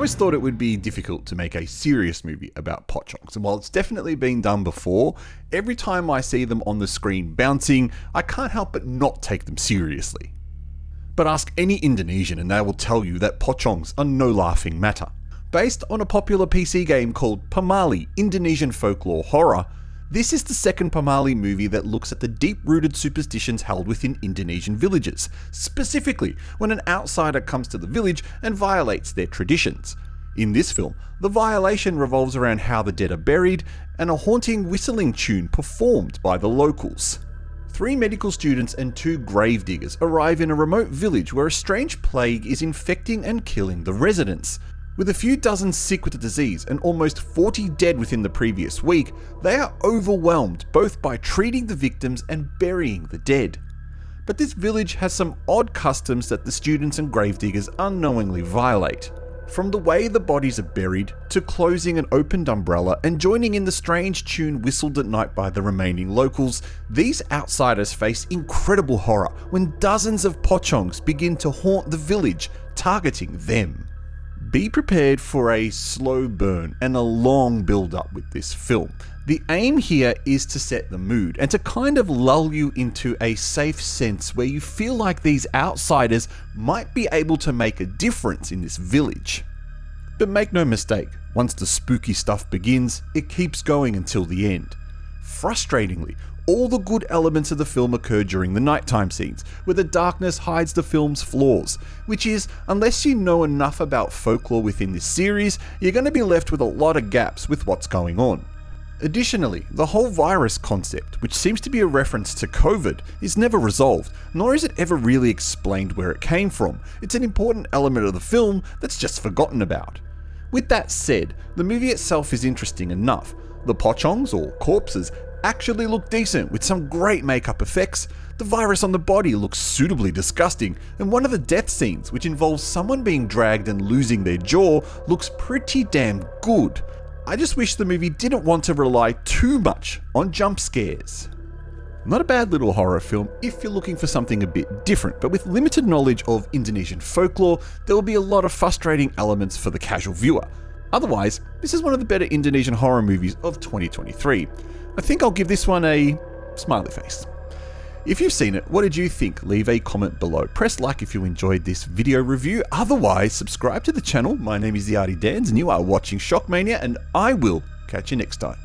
always thought it would be difficult to make a serious movie about pocongs, and while it's definitely been done before, every time I see them on the screen bouncing, I can't help but not take them seriously. But ask any Indonesian and they will tell you that pocongs are no laughing matter. Based on a popular PC game called Pamali, Indonesian folklore horror, this is the second Pamali movie that looks at the deep-rooted superstitions held within Indonesian villages, specifically when an outsider comes to the village and violates their traditions. In this film, the violation revolves around how the dead are buried and a haunting whistling tune performed by the locals. 3 medical students and 2 gravediggers arrive in a remote village where a strange plague is infecting and killing the residents. With a few dozen sick with the disease and almost 40 dead within the previous week, they are overwhelmed both by treating the victims and burying the dead. But this village has some odd customs that the students and gravediggers unknowingly violate. From the way the bodies are buried, to closing an opened umbrella and joining in the strange tune whistled at night by the remaining locals, these outsiders face incredible horror when dozens of pocongs begin to haunt the village, targeting them. Be prepared for a slow burn and a long build-up with this film. The aim here is to set the mood and to kind of lull you into a safe sense where you feel like these outsiders might be able to make a difference in this village. But make no mistake, once the spooky stuff begins, it keeps going until the end. Frustratingly, all the good elements of the film occur during the nighttime scenes, where the darkness hides the film's flaws, which is, unless you know enough about folklore within this series, you're going to be left with a lot of gaps with what's going on. Additionally, the whole virus concept, which seems to be a reference to COVID, is never resolved, nor is it ever really explained where it came from. It's an important element of the film that's just forgotten about. With that said, the movie itself is interesting enough. The pocongs, or corpses, actually look decent with some great makeup effects. The virus on the body looks suitably disgusting, and one of the death scenes, which involves someone being dragged and losing their jaw, looks pretty damn good. I just wish the movie didn't want to rely too much on jump scares. Not a bad little horror film if you're looking for something a bit different, but with limited knowledge of Indonesian folklore, there will be a lot of frustrating elements for the casual viewer. Otherwise, this is one of the better Indonesian horror movies of 2023. I think I'll give this one a smiley face. If you've seen it, what did you think? Leave a comment below. Press like if you enjoyed this video review. Otherwise, subscribe to the channel. My name is the Artie Dans and you are watching SHOCKMANIA, and I will catch you next time.